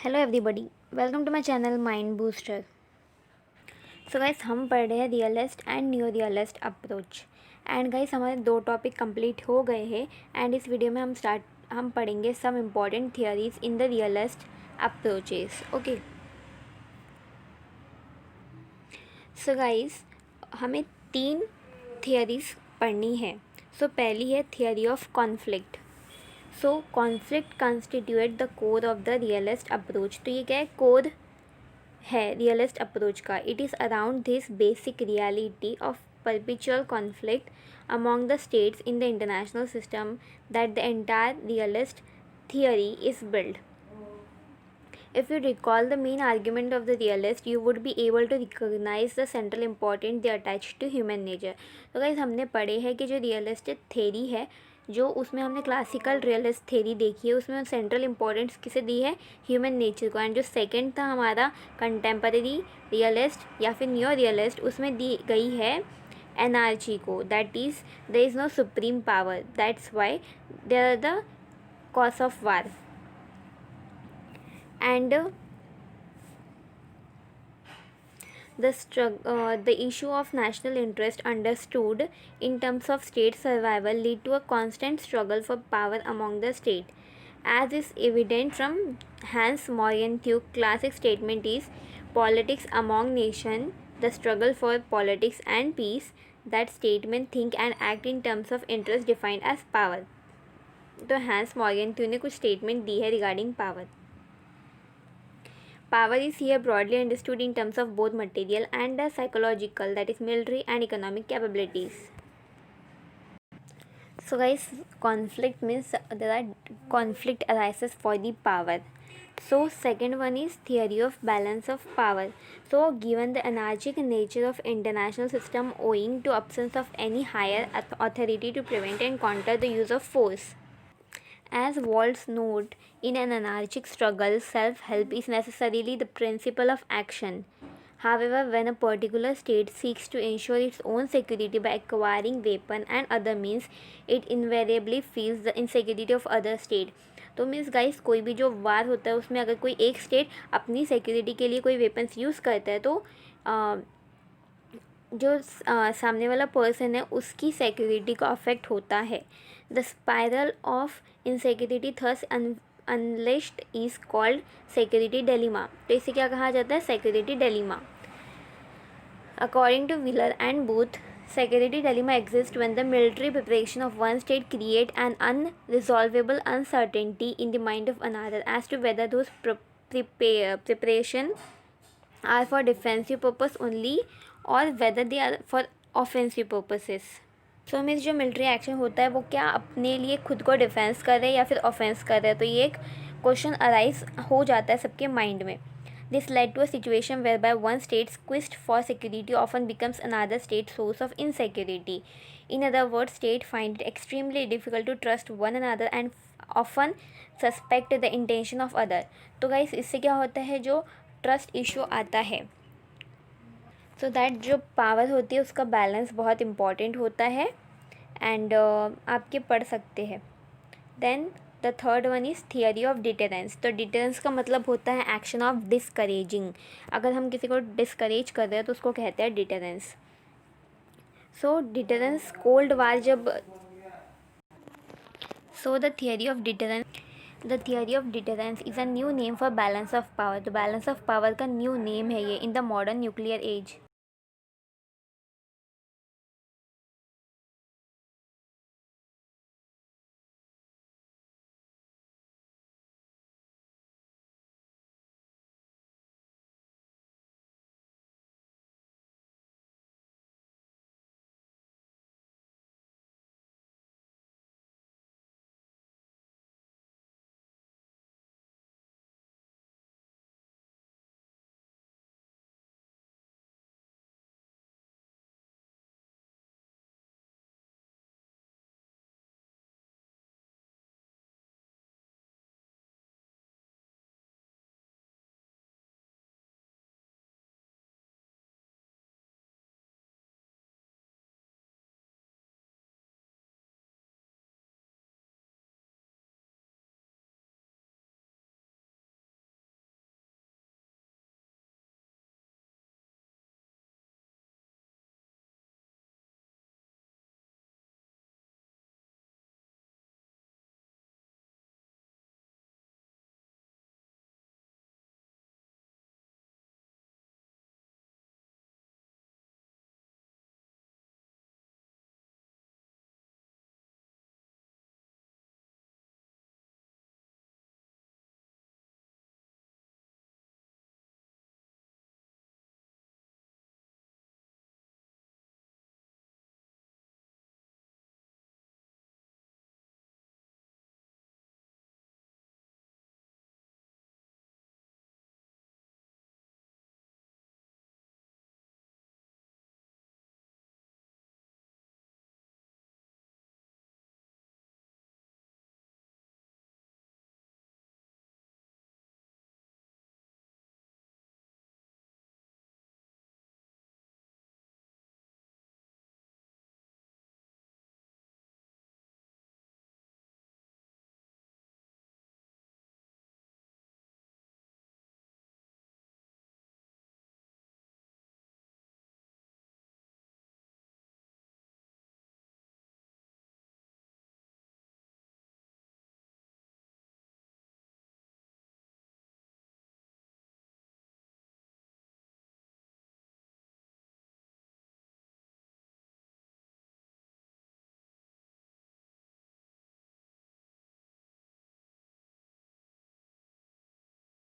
Hello everybody, welcome to my channel mind booster. So guys, हम पढ़ रहे हैं realist and new realist approach. And guys, हमारे 2 topic complete हो गए हैं एंड इस वीडियो में हम पढ़ेंगे some important theories in the realist approaches. Okay, so guys, हमें 3 थियरीज पढ़नी है। सो पहली है theory of conflict. So conflict constitute the core of the realist approach. तो ये क्या है? कोर है रियलिस्ट अप्रोच का। It is around this basic reality of perpetual conflict among the states in the international system that the entire realist theory is built. If you recall the main argument of the realist, you would be able to recognize the central importance they attach to human nature. तो guys, हमने पढ़े हैं कि जो realistic theory है, जो उसमें हमने क्लासिकल रियलिस्ट थेरी देखी है, उसमें सेंट्रल इंपॉर्टेंस किसे दी है? ह्यूमन नेचर को। एंड जो सेकंड था हमारा कंटेम्पररी रियलिस्ट या फिर न्यू रियलिस्ट, उसमें दी गई है एनार्ची को। That is there is no supreme power, that's why there are the cause of war. And the issue of national interest understood in terms of state survival lead to a constant struggle for power among the state. As is evident from Hans Morgenthau classic statement is politics among nation, the struggle for politics and peace, that statement think and act in terms of interest defined as power. तो hence मॉर्गेनथ्यू ने कुछ statement दी है regarding power. Power is here broadly understood in terms of both material and psychological, that is military and economic capabilities. So guys, conflict means there are conflict arises for the power. So second one is theory of balance of power. So given the anarchic nature of international system owing to absence of any higher authority to prevent and counter the use of force. As Waltz note, in an anarchic struggle, self-help is necessarily the principle of action. However, when a particular state seeks to ensure its own security by acquiring weapon and other means, it invariably feels the insecurity of other state. तो means guys, कोई भी जो वार होता है उसमें अगर कोई एक स्टेट अपनी सिक्योरिटी के लिए कोई वेपन्स यूज़ करता है, तो जो सामने वाला पर्सन है उसकी सिक्योरिटी को अफेक्ट होता है। The spiral of insecurity thus unleashed is called security dilemma. तो इसे क्या कहा जाता है? Security dilemma. According to Wheeler and Booth, security dilemma exists when the military preparation of one state create an unresolvable uncertainty in the mind of another as to whether those preparation are for defensive purpose only or whether they are for offensive purposes. So means जो military action होता है वो क्या अपने लिए खुद को defence कर रहे हैं या फिर ऑफेंस कर रहे हैं? तो ये एक क्वेश्चन अराइज हो जाता है सबके माइंड में। This led to a situation whereby one state's quest for security often becomes another state source of insecurity. In other words, state find it extremely difficult to trust one another and often suspect the intention of other. तो guys, इससे क्या होता है? जो trust issue आता है, so that जो power होती है उसका बैलेंस बहुत इम्पॉर्टेंट होता है। एंड आपके पढ़ सकते हैं। Then the third one is theory of deterrence. तो डिटरेंस का मतलब होता है एक्शन ऑफ डिस्करेजिंग। अगर हम किसी को डिस्करेज कर रहे हैं तो उसको कहते हैं deterrence. So deterrence cold war जब the theory of deterrence is a new name for balance of power. तो बैलेंस ऑफ पावर का न्यू नेम है ये in the modern nuclear as.